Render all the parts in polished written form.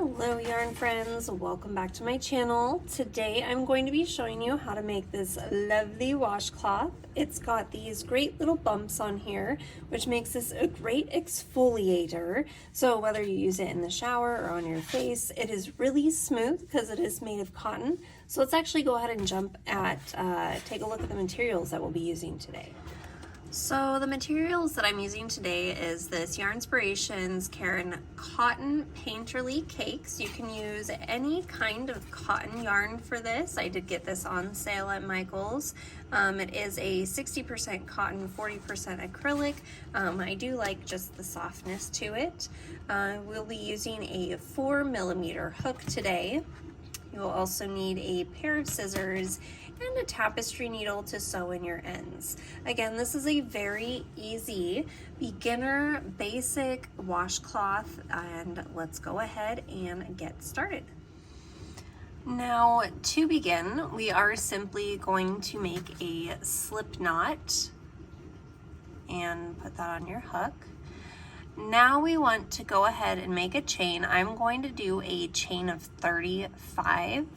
Hello yarn friends, welcome back to my channel. Today I'm going to be showing you how to make this lovely washcloth. It's got these great little bumps on here, which makes this a great exfoliator. So whether you use it in the shower or on your face, it is really smooth because it is made of cotton. So let's actually go ahead and take a look at the materials that we'll be using today. So the materials that I'm using today is this Yarnspirations Karen Cotton Painterly Cakes. You can use any kind of cotton yarn for this. I did get this on sale at Michael's. It is a 60% cotton, 40% acrylic. I do like just the softness to it. We'll be using a 4mm hook today. You'll also need a pair of scissors and a tapestry needle to sew in your ends. Again, this is a very easy beginner basic washcloth, and let's go ahead and get started. Now to begin, we are simply going to make a slip knot and put that on your hook. Now we want to go ahead and make a chain. I'm going to do a chain of 35.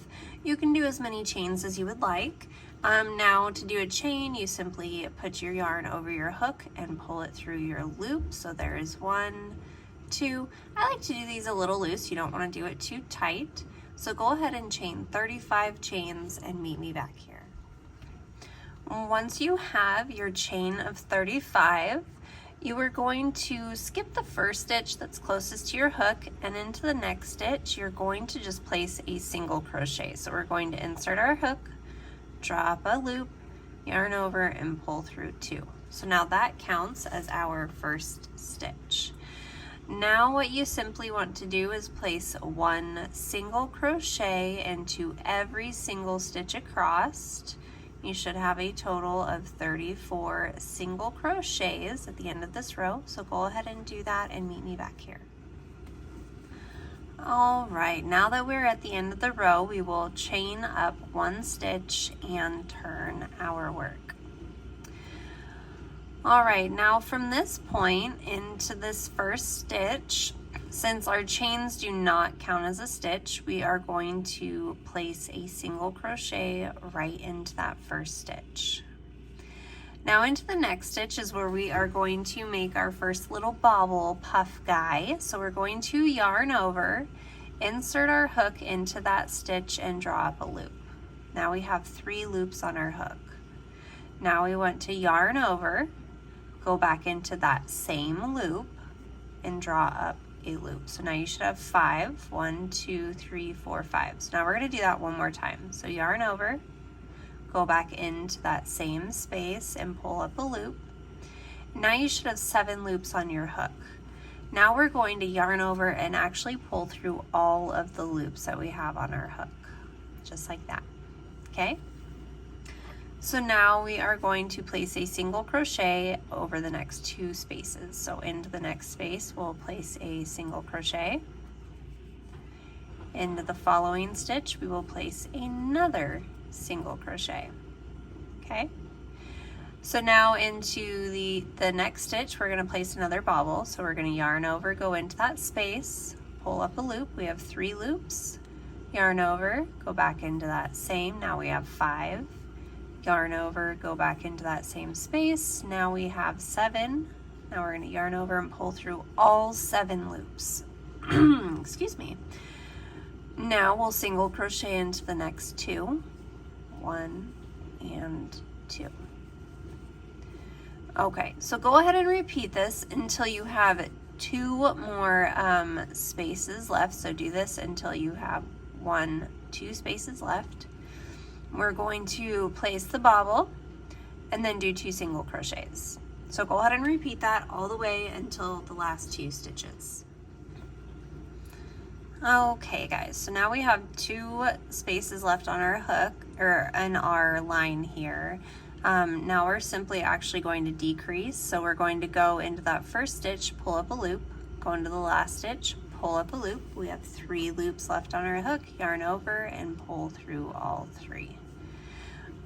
You can do as many chains as you would like. Now to do a chain, you simply put your yarn over your hook and pull it through your loop. So there is 1, 2. I like to do these a little loose. You don't want to do it too tight. So go ahead and chain 35 chains and meet me back here. Once you have your chain of 35, you are going to skip the first stitch that's closest to your hook, and into the next stitch you're going to just place a single crochet. So we're going to insert our hook, drop a loop, yarn over, and pull through 2. So now that counts as our first stitch. Now what you simply want to do is place 1 single crochet into every single stitch across. You should have a total of 34 single crochets at the end of this row. So go ahead and do that and meet me back here. All right, now that we're at the end of the row, we will chain up 1 stitch and turn our work. All right, now from this point into this first stitch, since our chains do not count as a stitch, we are going to place a single crochet right into that first stitch. Now into the next stitch is where we are going to make our first little bobble puff guy. So we're going to yarn over, insert our hook into that stitch, and draw up a loop. Now we have 3 loops on our hook. Now we want to yarn over, go back into that same loop, and draw up a loop. So now you should have 5. 1, 2, 3, 4, 5. So now we're going to do that one more time. So yarn over, go back into that same space and pull up a loop. Now you should have 7 loops on your hook. Now we're going to yarn over and actually pull through all of the loops that we have on our hook, just like that. Okay? So now we are going to place a single crochet over the next 2 spaces. So into the next space, we'll place a single crochet. Into the following stitch, we will place another single crochet. Okay? So now into the next stitch, we're going to place another bobble. So we're going to yarn over, go into that space, pull up a loop. We have 3 loops. Yarn over, go back into that same. Now we have 5. Yarn over, go back into that same space. Now we have 7. Now we're going to yarn over and pull through all 7 loops. Excuse me. Now we'll single crochet into the next 2. 1 and 2. Okay, so go ahead and repeat this until you have 2 more spaces left. So do this until you have 2 spaces left. We're going to place the bobble and then do 2 single crochets. So go ahead and repeat that all the way until the last 2 stitches. Okay guys, so now we have 2 spaces left on our hook, or on our line here. Now we're simply actually going to decrease. So we're going to go into that first stitch, pull up a loop, go into the last stitch, pull up a loop. We have 3 loops left on our hook, yarn over and pull through all 3.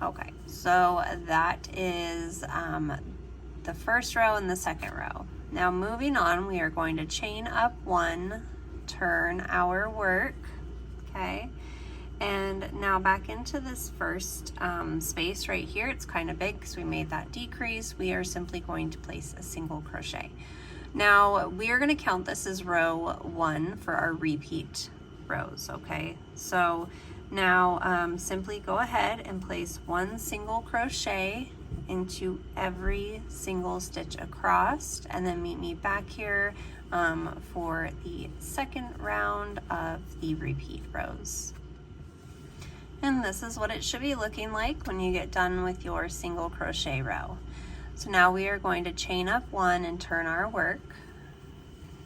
Okay, so that is the first row and the second row. Now moving on, we are going to chain up 1, turn our work, okay? And now back into this first space right here. It's kind of big because we made that decrease. We are simply going to place a single crochet. Now we are going to count this as row 1 for our repeat rows, okay? So now simply go ahead and place 1 single crochet into every single stitch across, and then meet me back here for the second round of the repeat rows. And this is what it should be looking like when you get done with your single crochet row. So now we are going to chain up 1 and turn our work.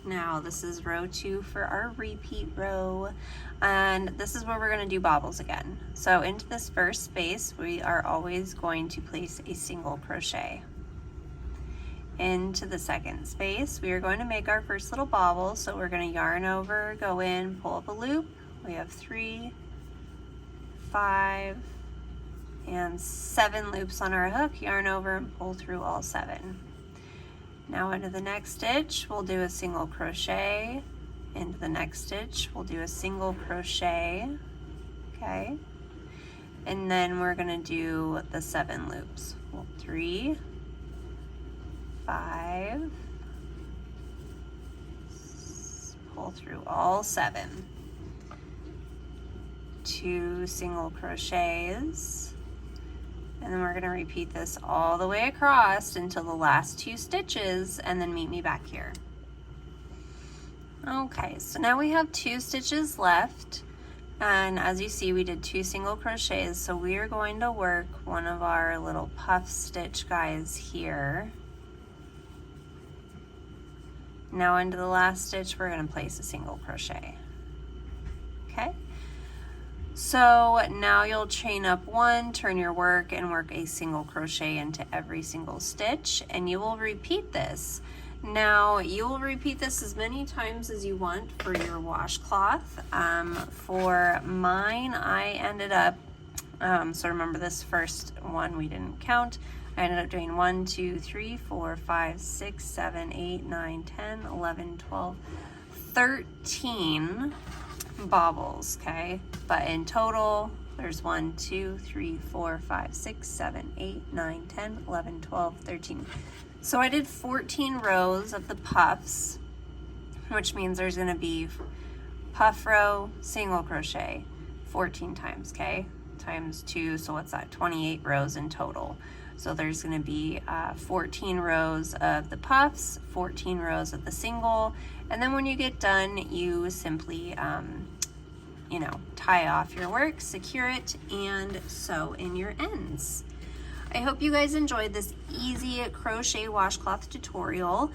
Now this is row 2 for our repeat row, and this is where we're going to do bobbles again. So into this first space we are always going to place a single crochet. Into the second space we are going to make our first little bobble, so we're going to yarn over, go in, pull up a loop. We have 3, 5, and 7 loops on our hook. Yarn over and pull through all 7. Now into the next stitch we'll do a single crochet. Into the next stitch we'll do a single crochet, okay? And then we're going to do the 7 loops. 3, 5, pull through all 7, 2 single crochets, and then we're going to repeat this all the way across until the last 2 stitches, and then meet me back here. Okay, so now we have 2 stitches left, and as you see we did 2 single crochets, so we are going to work one of our little puff stitch guys here. Now into the last stitch we're going to place a single crochet, okay? So now you'll chain up 1, turn your work, and work a single crochet into every single stitch, and you will repeat this. Now you will repeat this as many times as you want for your washcloth. For mine, I ended up, so remember this first one we didn't count, I ended up doing 1, 2, 3, 4, 5, 6, 7, 8, 9, 10, 11, 12, 13 bobbles, okay? But in total, there's 1, 2, 3, 4, 5, 6, 7, 8, 9, 10, 11, 12, 13. So I did 14 rows of the puffs, which means there's going to be puff row, single crochet, 14 times, okay? Times 2, so what's that? 28 rows in total. So there's going to be 14 rows of the puffs, 14 rows of the single, and then when you get done, you simply, you know, tie off your work, secure it, and sew in your ends. I hope you guys enjoyed this easy crochet washcloth tutorial.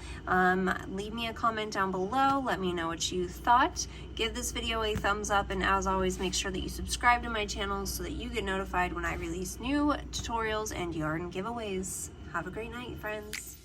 Leave me a comment down below. Let me know what you thought. Give this video a thumbs up, and as always, make sure that you subscribe to my channel so that you get notified when I release new tutorials and yarn giveaways. Have a great night, friends.